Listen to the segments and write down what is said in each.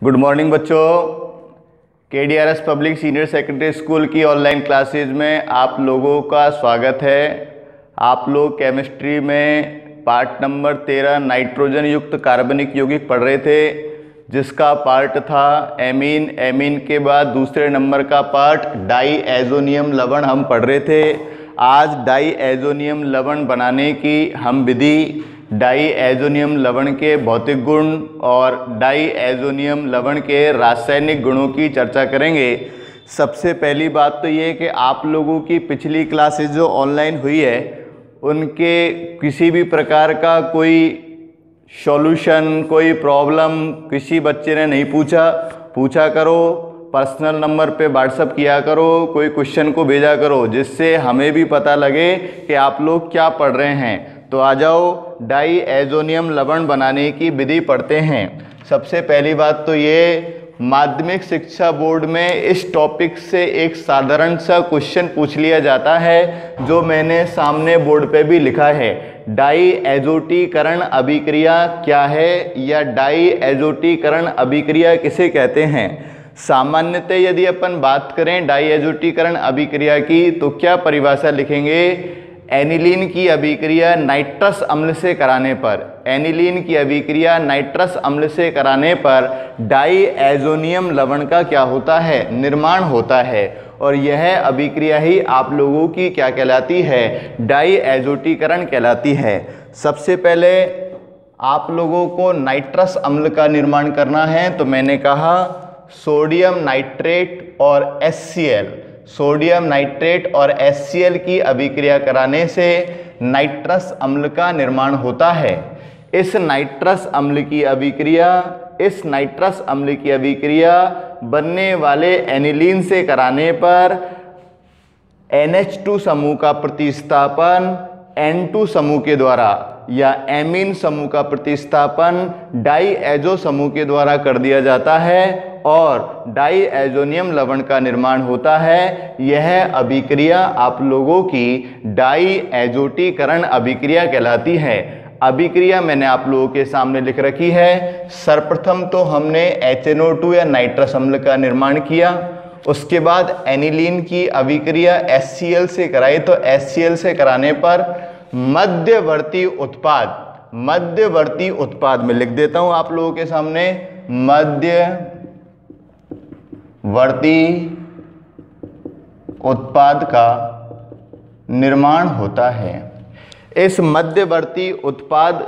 Good morning बच्चों। KDRS public senior secondary school की online classes में आप लोगों का स्वागत है। आप लोग केमिस्ट्री में पार्ट नंबर 13 नाइट्रोजन युक्त कार्बनिक यौगिक पढ़ रहे थे, जिसका पार्ट था एमीन। एमीन के बाद दूसरे नंबर का पार्ट डाईएजोनियम लवण हम पढ़ रहे थे। आज डाईएजोनियम लवण बनाने की हम विधि, डाईएजोनियम लवण के भौतिक गुण और डाईएजोनियम लवण के रासायनिक गुणों की चर्चा करेंगे। सबसे पहली बात तो ये कि आप लोगों की पिछली क्लासेस जो ऑनलाइन हुई है उनके किसी भी प्रकार का कोई सॉल्यूशन, कोई प्रॉब्लम किसी बच्चे ने नहीं पूछा करो। पर्सनल नंबर पे व्हाट्सअप किया करो, कोई क्वेश्चन को भेजा करो, जिससे हमें भी पता लगे कि आप लोग क्या पढ़ रहे हैं। तो आ जाओ, डाईएजोनियम लवण बनाने की विधि पढ़ते हैं। सबसे पहली बात तो ये, माध्यमिक शिक्षा बोर्ड में इस टॉपिक से एक साधारण सा क्वेश्चन पूछ लिया जाता है, जो मैंने सामने बोर्ड पे भी लिखा है। डाईएजोटीकरण अभिक्रिया क्या है, या डाईएजोटीकरण अभिक्रिया किसे कहते हैं। सामान्यतः यदि अपन बात करें डाईएजोटीकरण अभिक्रिया की, तो क्या परिभाषा लिखेंगे। एनिलीन की अभिक्रिया नाइट्रस अम्ल से कराने पर, एनिलीन की अभिक्रिया नाइट्रस अम्ल से कराने पर डाईएजोनियम लवण का क्या होता है, निर्माण होता है। और यह अभिक्रिया ही आप लोगों की क्या कहलाती है, डाईएजोटीकरण कहलाती है। सबसे पहले आप लोगों को नाइट्रस अम्ल का निर्माण करना है, तो मैंने कहा सोडियम नाइट्रेट और HCl, सोडियम नाइट्रेट और HCl की अभिक्रिया कराने से नाइट्रस अम्ल का निर्माण होता है। इस नाइट्रस अम्ल की अभिक्रिया बनने वाले एनिलीन से कराने पर NH2 समूह का प्रतिस्थापन N2 समूह के द्वारा, या एमीन समूह का प्रतिस्थापन डाईएजो समूह के द्वारा कर दिया जाता है और डाईएजोनियम लवण का निर्माण होता है। यह अभिक्रिया आप लोगों की डाईएजोटीकरण अभिक्रिया कहलाती है। अभिक्रिया मैंने आप लोगों के सामने लिख रखी है। सर्वप्रथम तो हमने HNO2 या नाइट्रस अम्ल का निर्माण किया, उसके बाद एनिलीन की अभिक्रिया HCl से कराई, तो HCl से कराने पर मध्यवर्ती उत्पाद में लिख देता हूं आप लोगों के सामने, मध्यवर्ती उत्पाद का निर्माण होता है। इस मध्यवर्ती उत्पाद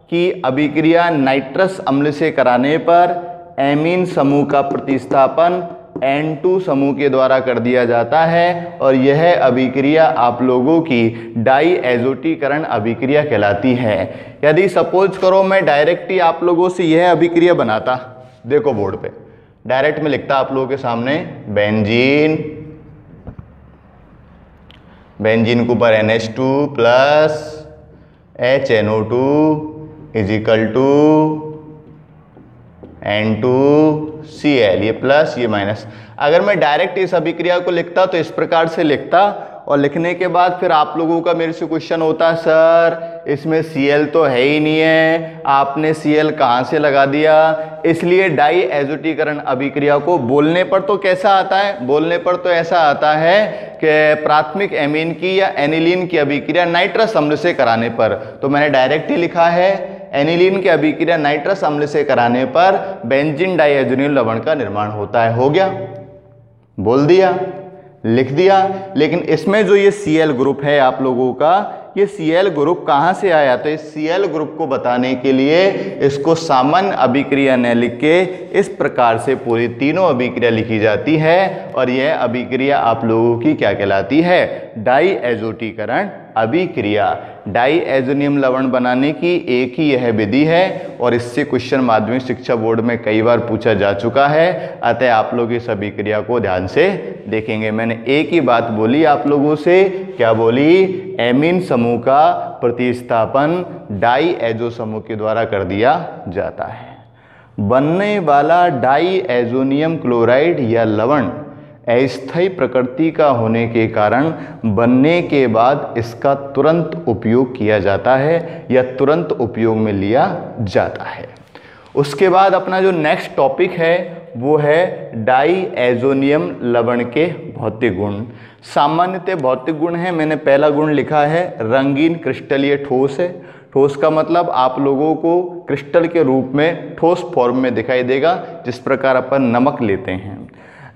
की अभिक्रिया नाइट्रस अम्ल से कराने पर एमीन समूह का प्रतिस्थापन N2 समूह के द्वारा कर दिया जाता है, और यह अभिक्रिया आप लोगों की डाईएजोटीकरण अभिक्रिया कहलाती है। यदि सपोज करो मैं डायरेक्ट ही आप लोगों से यह अभिक्रिया बनाता, देखो बोर्ड पे डायरेक्ट में लिखता आप लोगों के सामने, बेंजीन के ऊपर NH2 plus HNO2 is equal to N2Cl, ये प्लस ये माइनस। अगर मैं डायरेक्ट इस अभिक्रिया को लिखता तो इस प्रकार से लिखता, और लिखने के बाद फिर आप लोगों का मेरे से क्वेश्चन होता, सर इसमें Cl तो है ही नहीं है, आपने Cl कहाँ से लगा दिया। इसलिए डाईएजोटीकरण अभिक्रिया को बोलने पर तो कैसा आता है, बोलने पर तो ऐसा आता है कि प्राथमिक एमीन की या एनिलीन की अभिक्रिया नाइट्रस अम्ल से कराने पर, तो मैंने डायरेक्ट ही लिखा है एनिलीन की अभिक्रिया नाइट्रस अम्ल से कराने पर बेंजीन डाईएजोनियम लवण का निर्माण होता है। हो गया, बोल दिया, लिख दिया। लेकिन इसमें जो ये Cl ग्रुप है आप लोगों का, ये Cl ग्रुप कहाँ से आया, तो इस Cl ग्रुप को बताने के लिए इसको सामान्य अभिक्रिया न लिख के इस प्रकार से पूरी तीनों अभिक्रिया लिखी जाती है, और यह अभिक्रिया आप लोगों की क्या कहलाती है, डाईएजोटीकरण अभिक्रिया। डाईएजोनियम लवण बनाने की एक ही यह विधि है, और इससे क्वेश्चन माध्यमिक शिक्षा बोर्ड में कई बार पूछा जा चुका है। अतः आप लोग इस अभिक्रिया को ध्यान से देखेंगे। मैंने एक ही बात बोली आप लोगों से, क्या बोली, एमीन समूह का प्रतिस्थापन डाईएजो समूह के द्वारा कर दिया जाता है। बनने वाला डाईएजोनियम क्लोराइड या लवण अस्थायी प्रकृति का होने के कारण बनने के बाद इसका तुरंत उपयोग किया जाता है या तुरंत उपयोग में लिया जाता है। उसके बाद अपना जो नेक्स्ट टॉपिक है वो है डाईएजोनियम लवण के भौतिक गुण। सामान्यतः भौतिक गुण है, मैंने पहला गुण लिखा है रंगीन क्रिस्टलीय ठोस है। ठोस का मतलब आप लोगों को क्रिस्टल के रूप में ठोस फॉर्म में दिखाई देगा, जिस प्रकार अपन नमक लेते हैं।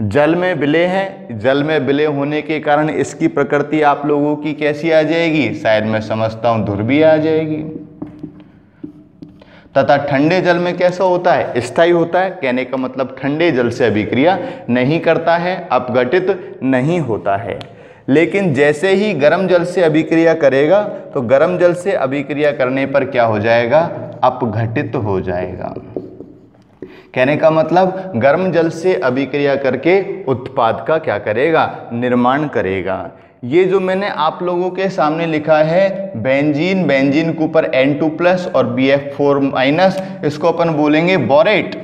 जल में विलय है, जल में विलय होने के कारण इसकी प्रकृति आप लोगों की कैसी आ जाएगी, शायद मैं समझता हूं ध्रुवीय आ जाएगी। तथा ठंडे जल में कैसा होता है, स्थायी होता है। कहने का मतलब ठंडे जल से अभिक्रिया नहीं करता है, अपघटित नहीं होता है। लेकिन जैसे ही गर्म जल से अभिक्रिया करेगा तो गर्म जल से अभिक्रिया करने पर क्या हो जाएगा, अपघटित हो जाएगा। कहने का मतलब गर्म जल से अभिक्रिया करके उत्पाद का क्या करेगा, निर्माण करेगा। ये जो मैंने आप लोगों के सामने लिखा है बेंजीन, बेंजीन के ऊपर N2+ और BF4-, इसको अपन बोलेंगे बोरेट।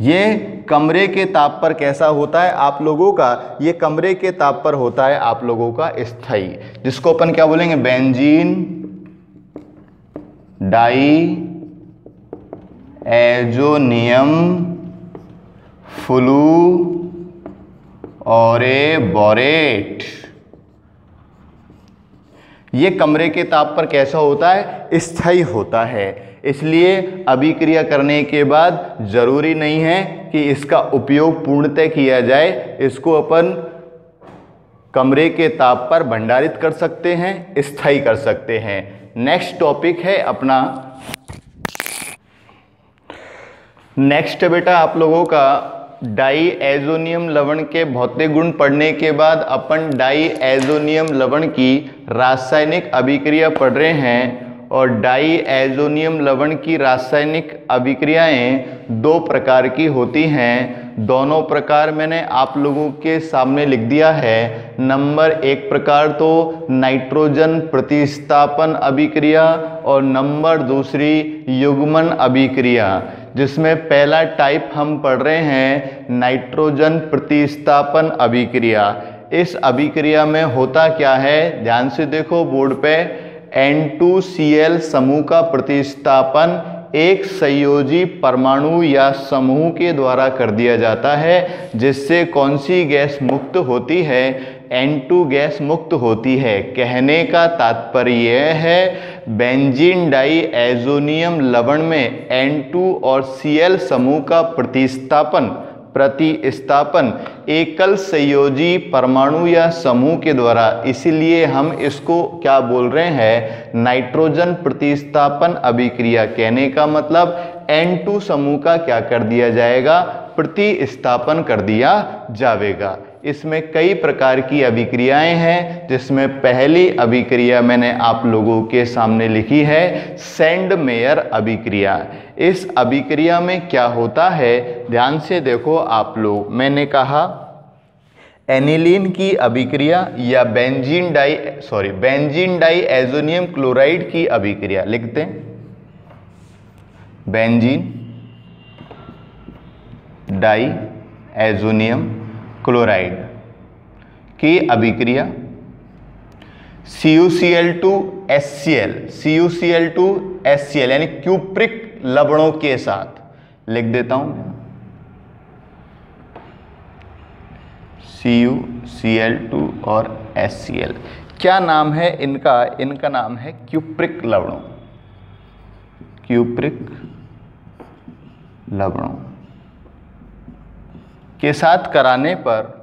ये कमरे के ताप पर कैसा होता है आप लोगों का, ये कमरे के ताप पर होता है आप लोगों का स्थायी, जिसको अपन क्या बोलेंगे, बेंजीन डाईएजोनियम फ्लूओरेट। ये कमरे के ताप पर कैसा होता है, स्थायी होता है। इसलिए अभिक्रिया करने के बाद जरूरी नहीं है कि इसका उपयोग पूर्णतः किया जाए, इसको अपन कमरे के ताप पर भंडारित कर सकते हैं, स्थायी कर सकते हैं। नेक्स्ट टॉपिक है अपना, नेक्स्ट बेटा आप लोगों का डाईएजोनियम लवण के भौतिक गुण पढ़ने के बाद अपन डाईएजोनियम लवण की रासायनिक अभिक्रिया पढ़ रहे हैं। और डाईएजोनियम लवण की रासायनिक अभिक्रियाएं दो प्रकार की होती हैं। दोनों प्रकार मैंने आप लोगों के सामने लिख दिया है। नंबर एक प्रकार तो नाइट्रोजन प्रतिस्थापन अभिक्रिया और नंबर दूसरी युग्मन अभिक्रिया, जिसमें पहला टाइप हम पढ़ रहे हैं नाइट्रोजन प्रतिस्थापन अभिक्रिया। इस अभिक्रिया में होता क्या है, ध्यान से देखो बोर्ड पे, N2Cl समूह का प्रतिस्थापन एक संयोजी परमाणु या समूह के द्वारा कर दिया जाता है, जिससे कौन सी गैस मुक्त होती है, N2 गैस मुक्त होती है। कहने का तात्पर्य यह है बेंजीन डाईएजोनियम लवण में N2 और Cl समूह का प्रतिस्थापन एकल संयोजी परमाणु या समूह के द्वारा, इसीलिए हम इसको क्या बोल रहे हैं, नाइट्रोजन प्रतिस्थापन अभिक्रिया। कहने का मतलब N2 समूह का क्या कर दिया जाएगा, प्रतिस्थापन कर दिया जाएगा। इसमें कई प्रकार की अभिक्रियाएं हैं, जिसमें पहली अभिक्रिया मैंने आप लोगों के सामने लिखी है सेंडमेयर अभिक्रिया। इस अभिक्रिया में क्या होता है, ध्यान से देखो आप लोग, मैंने कहा एनिलीन की अभिक्रिया या बेंजीन डाईएजोनियम क्लोराइड की अभिक्रिया लिखते हैं। बेंजीन डाईएजोनियम क्लोराइड की अभिक्रिया CuCl2HCl यानी क्यूप्रिक लवणों के साथ, लिख देता हूं CuCl2 और HCl। क्या नाम है इनका, इनका नाम है क्यूप्रिक लवणों, क्यूप्रिक लवणों के साथ कराने पर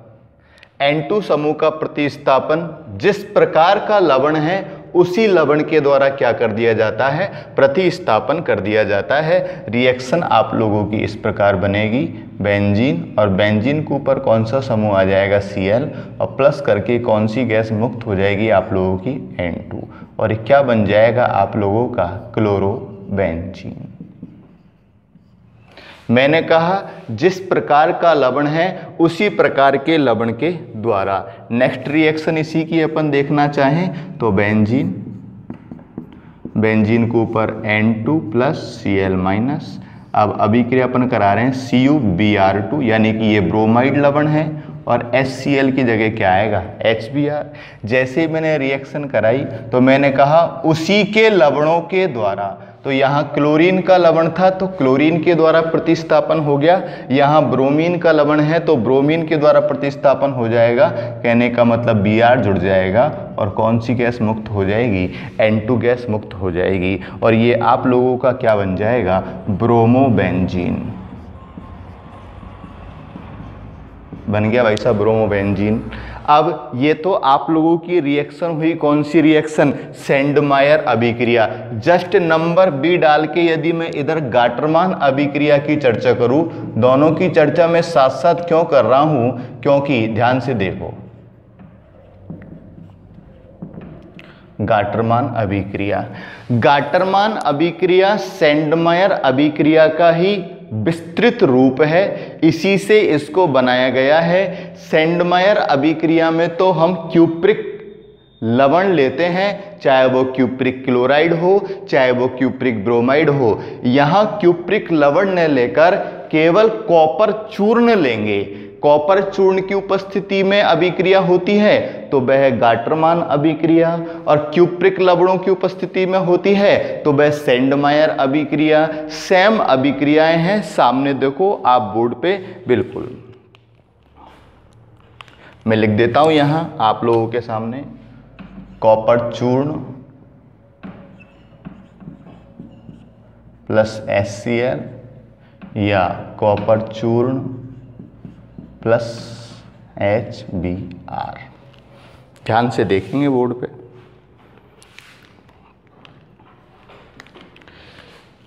N2 समूह का प्रतिस्थापन जिस प्रकार का लवण है उसी लवण के द्वारा क्या कर दिया जाता है, प्रतिस्थापन कर दिया जाता है। रिएक्शन आप लोगों की इस प्रकार बनेगी, बेंजीन और बेंजीन के ऊपर कौन सा समूह आ जाएगा, Cl, और प्लस करके कौन सी गैस मुक्त हो जाएगी आप लोगों की, N2, और क्या बन जाएगा आप लोगों का, क्लोरोबेंजीन। मैंने कहा जिस प्रकार का लवण है उसी प्रकार के लवण के द्वारा। नेक्स्ट रिएक्शन इसी की अपन देखना चाहें तो बेंजीन, बेंजीन के ऊपर N2 + Cl-। अब अभिक्रिया अपन करा रहे हैं CuBr2, यानी कि ये ब्रोमाइड लवण है और HCl की जगह क्या आएगा, HBr। जैसे ही मैंने रिएक्शन कराई तो मैंने कहा उसी के लवणों के द्वारा, तो यहाँ क्लोरीन का लवण था तो क्लोरीन के द्वारा प्रतिस्थापन हो गया, यहाँ ब्रोमीन का लवण है तो ब्रोमीन के द्वारा प्रतिस्थापन हो जाएगा। कहने का मतलब Br जुड़ जाएगा और कौन सी गैस मुक्त हो जाएगी, N2 गैस मुक्त हो जाएगी और ये आप लोगों का क्या बन जाएगा, ब्रोमोबेंजीन बन गया भाई साहब, ब्रोमोबेंजीन। अब ये तो आप लोगों की रिएक्शन हुई, कौन सी रिएक्शन, सेंडमायर अभिक्रिया। जस्ट नंबर बी डाल के यदि मैं इधर गाटरमान अभिक्रिया की चर्चा करूं, दोनों की चर्चा मैं साथ साथ क्यों कर रहा हूं, क्योंकि ध्यान से देखो, गाटरमान अभिक्रिया, गाटरमान अभिक्रिया सेंडमायर अभिक्रिया का ही विस्तृत रूप है, इसी से इसको बनाया गया है। सेंडमायर अभिक्रिया में तो हम क्यूप्रिक लवण लेते हैं, चाहे वो क्यूप्रिक क्लोराइड हो चाहे वो क्यूप्रिक ब्रोमाइड हो। यहाँ क्यूप्रिक लवण न लेकर केवल कॉपर चूर्ण लेंगे। कॉपर चूर्ण की उपस्थिति में अभिक्रिया होती है तो वह गाटरमान अभिक्रिया, और क्यूप्रिक लवणों की उपस्थिति में होती है तो वह सेंडमायर अभिक्रिया। सेम अभिक्रियाएं हैं, सामने देखो आप बोर्ड पे, बिल्कुल मैं लिख देता हूं यहां आप लोगों के सामने, कॉपर चूर्ण प्लस HCl या कॉपर चूर्ण प्लस HBr। ध्यान से देखेंगे बोर्ड पे,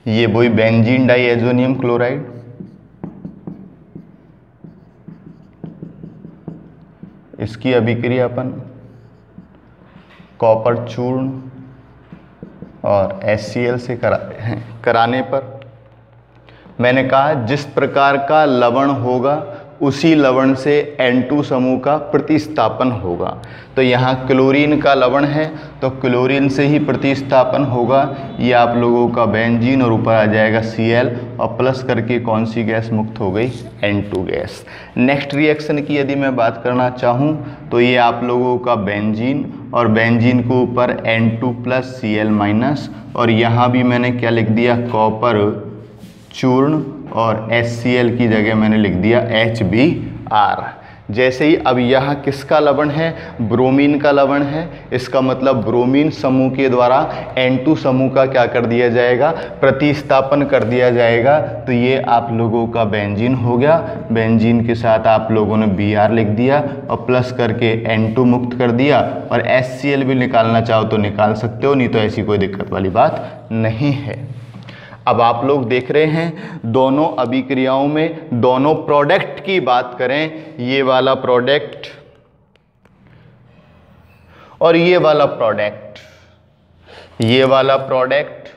ये वही बेंजीन डाइएजोनियम क्लोराइड, इसकी अभिक्रियापन कॉपर चूर्ण और HCl से कराते हैं। कराने पर मैंने कहा जिस प्रकार का लवण होगा उसी लवण से N2 समूह का प्रतिस्थापन होगा। तो यहाँ क्लोरीन का लवण है तो क्लोरीन से ही प्रतिस्थापन होगा, ये आप लोगों का बेंजीन और ऊपर आ जाएगा Cl और प्लस करके कौन सी गैस मुक्त हो गई, N2 गैस। नेक्स्ट रिएक्शन की यदि मैं बात करना चाहूँ तो ये आप लोगों का बेंजीन और बेंजीन के ऊपर N2 प्लस Cl माइनस, और यहाँ भी मैंने क्या लिख दिया, कॉपर चूर्ण और HCl की जगह मैंने लिख दिया HBr। जैसे ही अब यहाँ किसका लवण है, ब्रोमीन का लवण है, इसका मतलब ब्रोमीन समूह के द्वारा N2 समूह का क्या कर दिया जाएगा, प्रतिस्थापन कर दिया जाएगा। तो ये आप लोगों का बेंजीन हो गया, बेंजीन के साथ आप लोगों ने Br लिख दिया और प्लस करके N2 मुक्त कर दिया, और HCl भी निकालना चाहो तो निकाल सकते हो, नहीं तो ऐसी कोई दिक्कत वाली बात नहीं है। अब आप लोग देख रहे हैं दोनों अभिक्रियाओं में दोनों प्रोडक्ट की बात करें, ये वाला प्रोडक्ट और ये वाला प्रोडक्ट, ये वाला प्रोडक्ट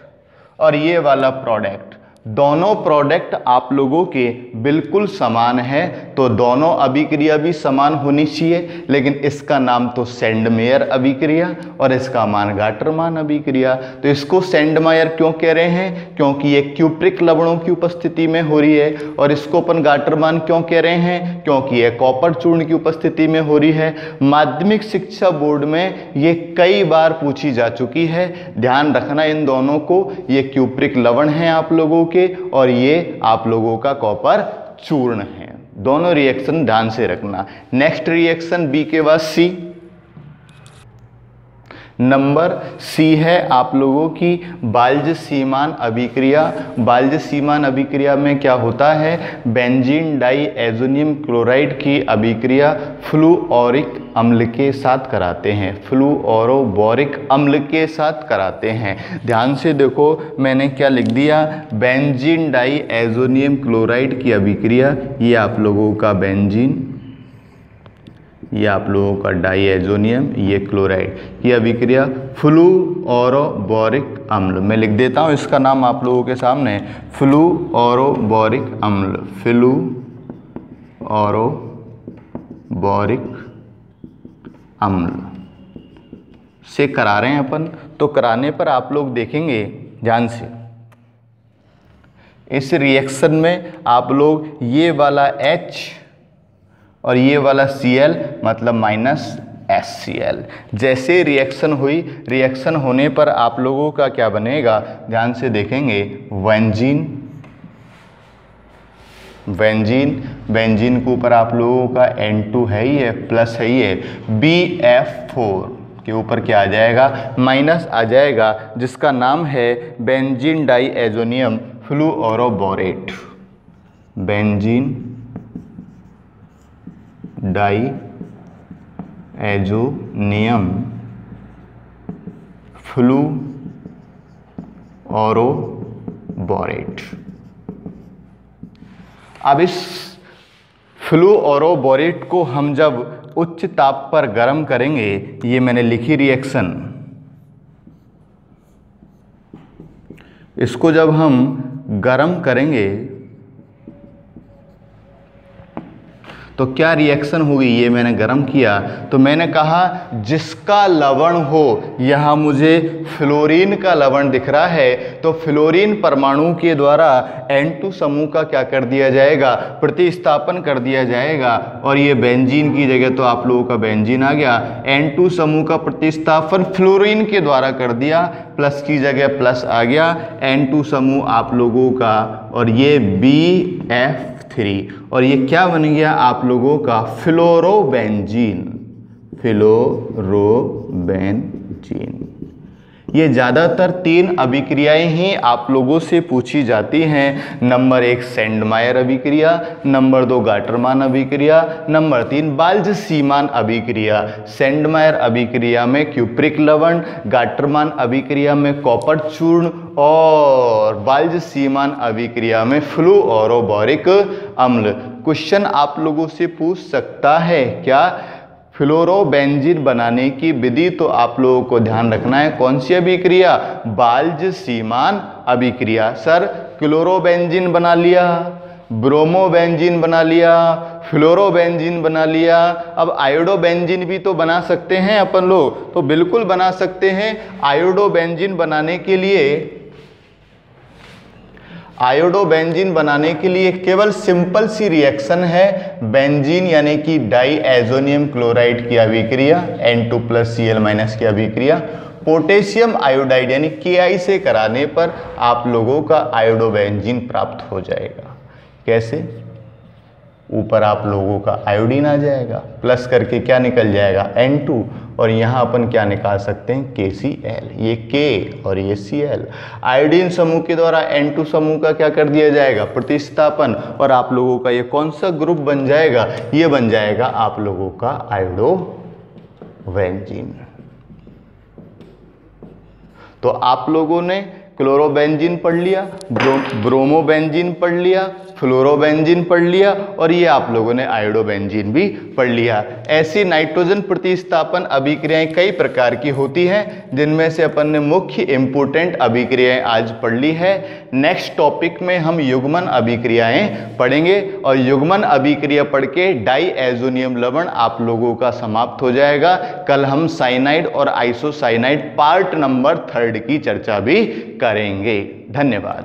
और ये वाला प्रोडक्ट, दोनों प्रोडक्ट आप लोगों के बिल्कुल समान है, तो दोनों अभिक्रिया भी समान होनी चाहिए। लेकिन इसका नाम तो सेंडमेयर अभिक्रिया और इसका मान गाटरमान अभिक्रिया। तो इसको सेंडमायर क्यों कह रहे हैं, क्योंकि ये क्यूप्रिक लवणों की उपस्थिति में हो रही है, और इसको अपन गाटरमान क्यों कह रहे हैं, क्योंकि ये कॉपर चूर्ण की उपस्थिति में हो रही है। माध्यमिक शिक्षा बोर्ड में ये कई बार पूछी जा चुकी है, ध्यान रखना इन दोनों को। ये क्यूप्रिक लवण है आप लोगों के और ये आप लोगों का कॉपर चूर्ण है। दोनों रिएक्शन ध्यान से रखना। नेक्स्ट रिएक्शन बी के बाद सी, नंबर सी है आप लोगों की बाल्ज सीमान अभिक्रिया। बाल्ज सीमान अभिक्रिया में क्या होता है, बेंजीन डाइएजोनियम क्लोराइड की अभिक्रिया फ्लूओरिक अम्ल के साथ कराते हैं, फ्लूओरोबोरिक अम्ल के साथ कराते हैं। ध्यान से देखो मैंने क्या लिख दिया, बेंजीन डाइएजोनियम क्लोराइड की अभिक्रिया, ये आप लोगों का बेंजीन, ये आप लोगों का डाइएजोनियम, ये क्लोराइड की अभिक्रिया फ्लूओरोबोरिक अम्ल। मैं लिख देता हूँ इसका नाम आप लोगों के सामने, फ्लूओरोबोरिक अम्ल, फ्लूओरोबोरिक अम्ल से करा रहे हैं अपन। तो कराने पर आप लोग देखेंगे ध्यान से, इस रिएक्शन में आप लोग ये वाला H और ये वाला Cl मतलब माइनस HCl। जैसे रिएक्शन हुई, रिएक्शन होने पर आप लोगों का क्या बनेगा, ध्यान से देखेंगे, बेंजीन। बेंजीन के ऊपर आप लोगों का N2 है ही है, प्लस है ही है, BF4 के ऊपर क्या आ जाएगा, माइनस आ जाएगा, जिसका नाम है benzene diazonium fluoroborate. Benzene diazonium fluoroborate. अब इस फ्लूओरोबोरेट को हम जब उच्च ताप पर गर्म करेंगे, ये मैंने लिखी रिएक्शन, इसको जब हम गर्म करेंगे तो क्या रिएक्शन होगी, ये मैंने गर्म किया तो मैंने कहा जिसका लवण हो, यहाँ मुझे फ्लोरीन का लवण दिख रहा है, तो फ्लोरीन परमाणु के द्वारा N2 समूह का क्या कर दिया जाएगा, प्रतिस्थापन कर दिया जाएगा, और ये बेंजीन की जगह तो आप लोगों का बेंजीन आ गया, N2 समूह का प्रतिस्थापन फ्लोरीन के द्वारा कर दिया, प्लस की जगह प्लस आ गया, N2 समूह आप लोगों का, और ये BF3, और ये क्या बन गया आप लोगों का, फ्लोरोबेंजीन। ये ज़्यादातर 3 अभिक्रियाएं ही आप लोगों से पूछी जाती हैं। नंबर 1 सेंडमायर अभिक्रिया, नंबर 2 गाटरमान अभिक्रिया, नंबर 3 बाल्ज-सीमान अभिक्रिया। सेंडमायर अभिक्रिया में क्यूप्रिक लवण, गाटरमान अभिक्रिया में कॉपर चूर्ण, और बाल्ज-सीमान अभिक्रिया में फ्लूओरोबोरिक अम्ल। क्वेश्चन आप लोगों से पूछ सकता है क्या, फ्लोरोबेंजीन बनाने की विधि, तो आप लोगों को ध्यान रखना है कौन सी अभिक्रिया, बाल्ज-सीमान अभिक्रिया। सर क्लोरोबेंजीन बना लिया, ब्रोमोबेंजीन बना लिया, फ्लोरोबेंजीन बना लिया, अब आयोडोबेंजीन भी तो बना सकते हैं अपन लोग, तो बिल्कुल बना सकते हैं। आयोडोबेंजीन बनाने के लिए केवल सिंपल सी रिएक्शन है, बेंजीन यानी कि डाइएजोनियम क्लोराइड की अभिक्रिया, N2+Cl- की अभिक्रिया, पोटेशियम आयोडाइड यानी Ki से कराने पर आप लोगों का आयोडोबेंजीन प्राप्त हो जाएगा। कैसे, ऊपर आप लोगों का आयोडीन आ जाएगा, प्लस करके क्या निकल जाएगा, N2, और यहाँ अपन क्या निकाल सकते हैं, KCl, ये K और ये Cl। आयोडीन समूह के द्वारा N2 समूह का क्या कर दिया जाएगा, प्रतिस्थापन, और आप लोगों का ये कौन सा ग्रुप बन जाएगा, ये बन जाएगा आप लोगों का आयोडोबेंजीन। तो आप लोगों ने क्लोरोबेंजीन पढ़ लिया, ब्रोमोबेंजीन पढ़ लिया, फ्लोरोबेंजीन पढ़ लिया, और ये आप लोगों ने आयोडोबेंजीन भी पढ़ लिया। ऐसी नाइट्रोजन प्रतिस्थापन अभिक्रियाएं कई प्रकार की होती हैं, जिनमें से अपन ने मुख्य इंपोर्टेंट अभिक्रियाएं आज पढ़ ली है। नेक्स्ट टॉपिक में हम युग्मन अभिक्रियाएं पढ़ेंगे, और युग्मन अभिक्रिया पढ़ के डाइएजोनियम लवण आप लोगों का समाप्त हो जाएगा। कल हम साइनाइड और आइसोसाइनाइड पार्ट नंबर 3 की चर्चा भी करेंगे। धन्यवाद।